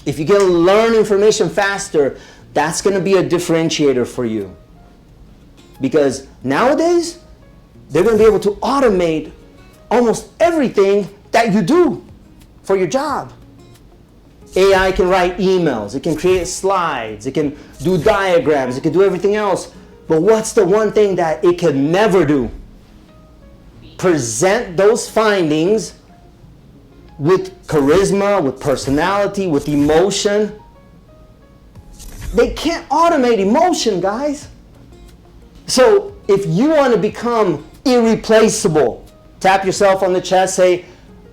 If you can learn information faster, that's going to be a differentiator for you. Because nowadays, they're going to be able to automate almost everything that you do for your job. AI can write emails, it can create slides, it can do diagrams, it can do everything else. But what's the one thing that it can never do? Present those findings with charisma, with personality, with emotion. They can't automate emotion, guys. So if you want to become irreplaceable, tap yourself on the chest, say,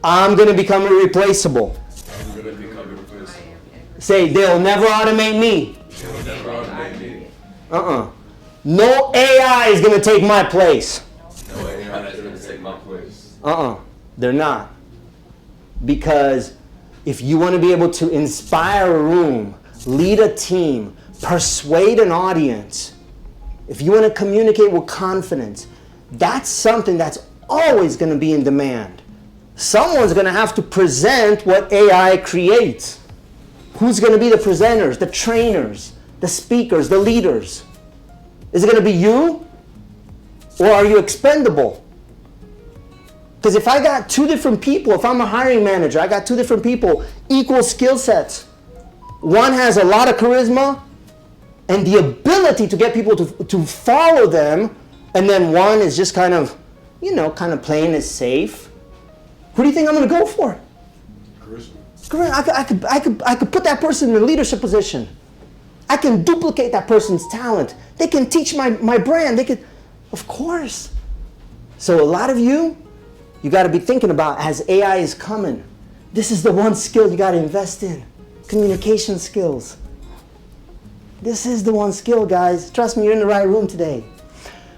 I'm going to become irreplaceable. I'm going to become irreplaceable. Say, they'll never automate me. They'll never automate me. No AI is going to take my place. No AI is going to take my place. They're not. Because if you want to be able to inspire a room, lead a team, persuade an audience, if you want to communicate with confidence, that's something that's always going to be in demand. Someone's going to have to present what AI creates. Who's going to be the presenters, the trainers, the speakers, the leaders? Is it going to be you? Or are you expendable? Because if I got two different people, if I'm a hiring manager, I got two different people, equal skill sets. One has a lot of charisma and the ability to get people to follow them, and then one is just kind of playing it safe. Who do you think I'm going to go for? Charisma. I could put that person in a leadership position. I can duplicate that person's talent. They can teach my brand. They could, of course. So a lot of you got to be thinking about, as AI is coming, this is the one skill you got to invest in. Communication skills. This is the one skill, guys. Trust me, you're in the right room today.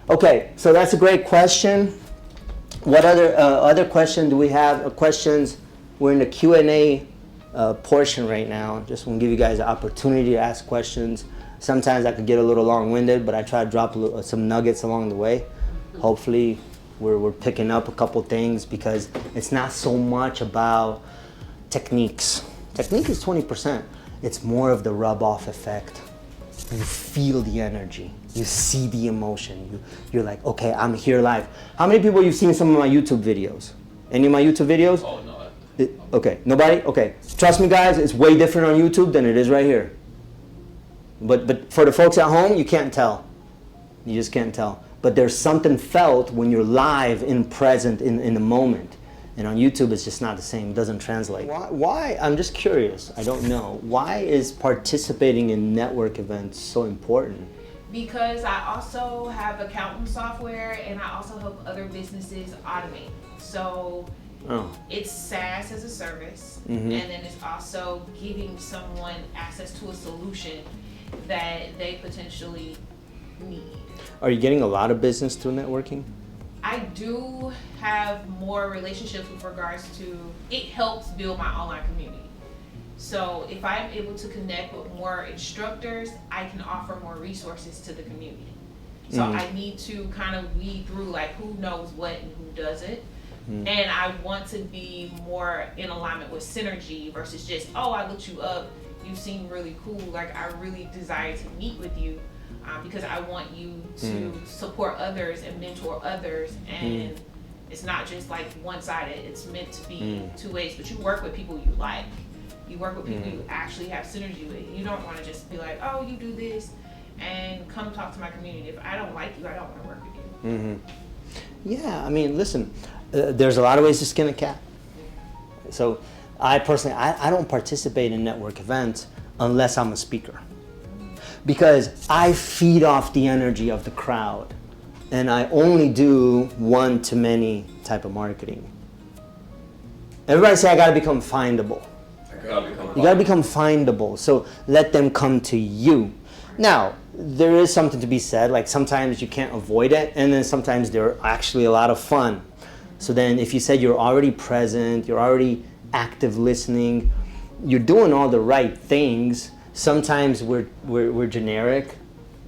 Okay, so that's a great question. What other question do we have? Questions? We're in the Q&A portion right now. Just want to give you guys an opportunity to ask questions. Sometimes I could get a little long-winded, but I try to drop some nuggets along the way. Hopefully, we're picking up a couple things, because it's not so much about techniques. Technique is 20%. It's more of the rub-off effect. You feel the energy. You see the emotion. You're like, okay, I'm here live. How many people you've seen some of my YouTube videos? Any of my YouTube videos? Oh, no. Okay, nobody? Okay. Trust me, guys, it's way different on YouTube than it is right here. But for the folks at home, you can't tell. You just can't tell. But there's something felt when you're live and present in the moment. And on YouTube, it's just not the same. It doesn't translate. Why? I'm just curious. I don't know. Why is participating in network events so important? Because I also have accounting software, and I also help other businesses automate. So it's SaaS as a service, and then it's also giving someone access to a solution that they potentially need. Are you getting a lot of business through networking? I do have more relationships with regards to, it helps build my online community. So if I'm able to connect with more instructors, I can offer more resources to the community. So I need to kind of weed through like who knows what and who doesn't. And I want to be more in alignment with synergy versus just, oh, I looked you up, you seem really cool, like I really desire to meet with you. Because I want you to support others and mentor others, and it's not just like one-sided. It's meant to be two ways. But you work with people you like. You work with people you actually have synergy with. You don't want to just be like, oh, you do this, and come talk to my community. If I don't like you, I don't want to work with you. Yeah, I mean, listen, there's a lot of ways to skin a cat. So I personally, I don't participate in network events unless I'm a speaker. Because I feed off the energy of the crowd, and I only do one-to-many type of marketing. Everybody say, I gotta become findable. You gotta become findable, so let them come to you. Now, there is something to be said, like sometimes you can't avoid it, and then sometimes they're actually a lot of fun. So then if you said you're already present, you're already active listening, you're doing all the right things, sometimes we're generic,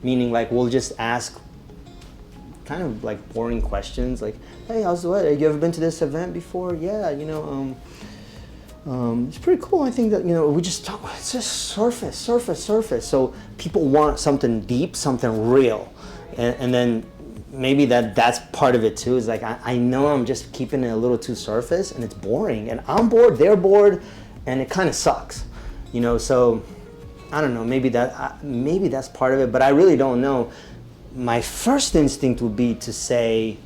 meaning like we'll just ask kind of like boring questions, like, hey, how's the weather? You ever been to this event before? Yeah, It's pretty cool. I think that, we just talk, it's just surface. So people want something deep, something real. And then maybe that's part of it too, is like, I know I'm just keeping it a little too surface and it's boring and I'm bored, they're bored, and it kind of sucks, so I don't know, maybe that's part of it, but I really don't know. My first instinct would be to say,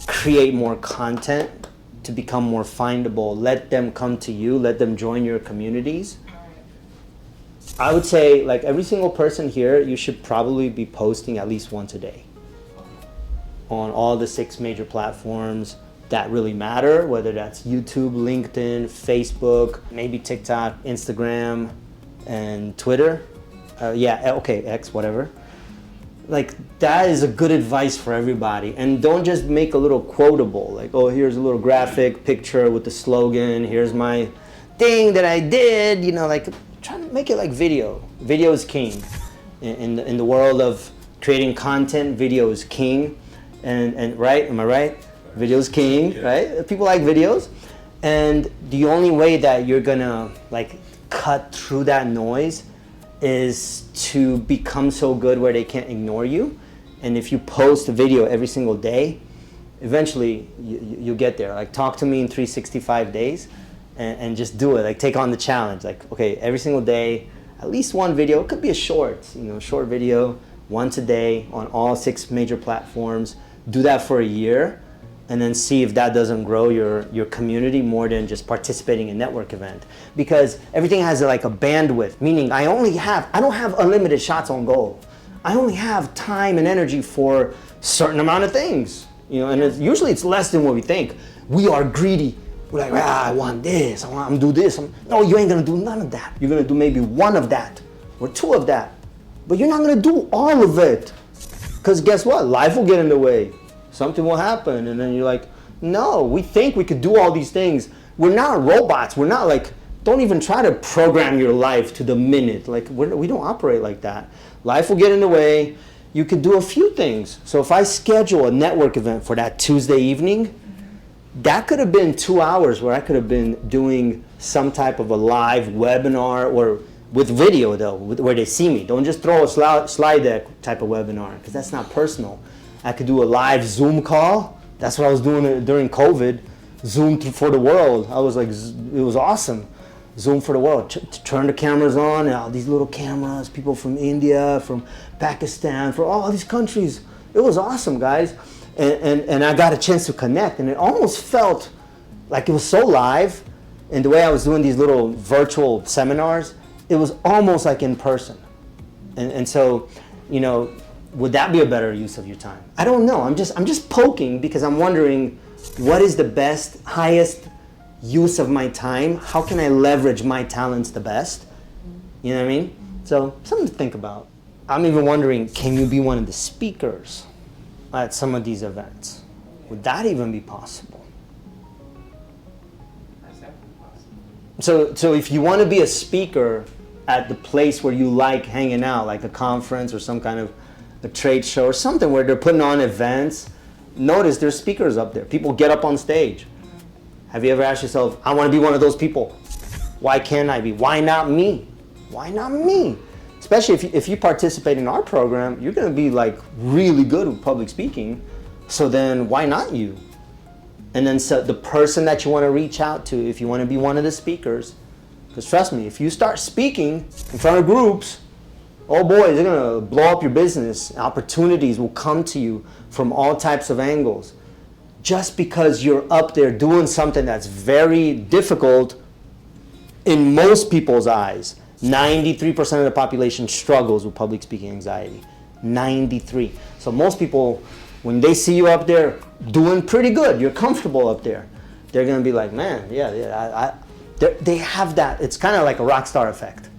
create more content to become more findable. Let them come to you, let them join your communities. I would say, like, every single person here, you should probably be posting at least once a day on all the 6 major platforms that really matter, whether that's YouTube, LinkedIn, Facebook, maybe TikTok, Instagram, and Twitter. X, whatever. Like, that is a good advice for everybody. And don't just make a little quotable, like, oh, here's a little graphic picture with the slogan, here's my thing that I did, like, try to make it like video. Video is king. In the world of creating content, video is king. And right, am I right? Video is king, right? People like videos. And the only way that you're gonna, like, cut through that noise is to become so good where they can't ignore you. And if you post a video every single day, eventually you'll get there. Like, talk to me in 365 days and just do it. Like, take on the challenge. Like, okay, every single day, at least one video. It could be a short video, once a day on all 6 major platforms. Do that for a year, and then see if that doesn't grow your community more than just participating in a network event. Because everything has like a bandwidth, meaning I don't have unlimited shots on goal. I only have time and energy for a certain amount of things, and usually it's less than what we think. We are greedy. We're like, I want this, I'm gonna do this. No, you ain't gonna do none of that. You're gonna do maybe 1 of that or 2 of that, but you're not gonna do all of it. Because guess what? Life will get in the way. Something will happen, and then you're like, no, we think we could do all these things. We're not robots. We're not like, don't even try to program your life to the minute. Like, we don't operate like that. Life will get in the way. You could do a few things. So if I schedule a network event for that Tuesday evening, that could have been 2 hours where I could have been doing some type of a live webinar, or with video though, where they see me. Don't just throw a slide deck type of webinar, because that's not personal. I could do a live Zoom call. That's what I was doing during COVID. Zoom for the world. I was like, it was awesome. Zoom for the world. Turn the cameras on, and all these little cameras, people from India, from Pakistan, from all these countries. It was awesome, guys. And I got a chance to connect, and it almost felt like it was so live. And the way I was doing these little virtual seminars, it was almost like in person. And so, would that be a better use of your time? I don't know. I'm just poking, because I'm wondering, what is the best, highest use of my time? How can I leverage my talents the best? You know what I mean? So, something to think about. I'm even wondering, can you be one of the speakers at some of these events? Would that even be possible? That's definitely possible. So if you want to be a speaker at the place where you like hanging out, like a conference or some kind of a trade show or something where they're putting on events, notice there's speakers up there. People get up on stage. Have you ever asked yourself, I want to be one of those people? Why can't I be? Why not me? Why not me? Especially if you participate in our program, you're going to be like really good with public speaking. So then why not you? And then so the person that you want to reach out to, if you want to be one of the speakers, because trust me, if you start speaking in front of groups, oh boy, they're going to blow up your business. Opportunities will come to you from all types of angles. Just because you're up there doing something that's very difficult in most people's eyes. 93% of the population struggles with public speaking anxiety. 93. So most people, when they see you up there doing pretty good, you're comfortable up there, they're going to be like, man, they have that. It's kind of like a rock star effect.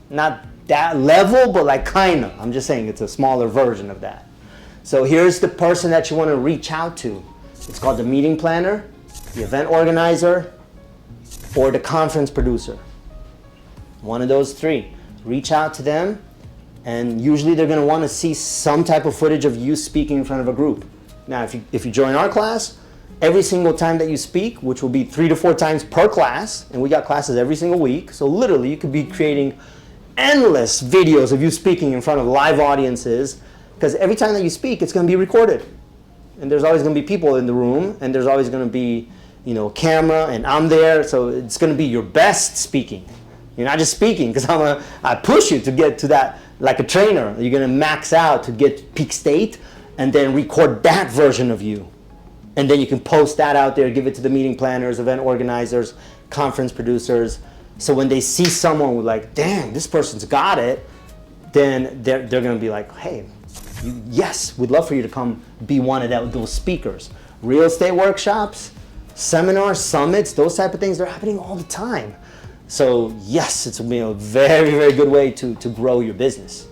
Not that level, but like kind of. I'm just saying it's a smaller version of that. So here's the person that you want to reach out to. It's called the meeting planner, the event organizer, or the conference producer. One of those 3. Reach out to them, and usually they're going to want to see some type of footage of you speaking in front of a group. Now, if you join our class, every single time that you speak, which will be 3 to 4 times per class, and we got classes every single week. So literally, you could be creating endless videos of you speaking in front of live audiences, because every time that you speak, it's going to be recorded. And there's always going to be people in the room, and there's always going to be, camera, and I'm there, so it's going to be your best speaking. You're not just speaking, because I push you to get to that, like a trainer. You're going to max out to get peak state, and then record that version of you. And then you can post that out there, give it to the meeting planners, event organizers, conference producers. So when they see someone with like, damn, this person's got it, then they're going to be like, hey, yes, we'd love for you to come be one of those speakers. Real estate workshops, seminars, summits, those type of things, they're happening all the time. So yes, it's a very, very good way to grow your business.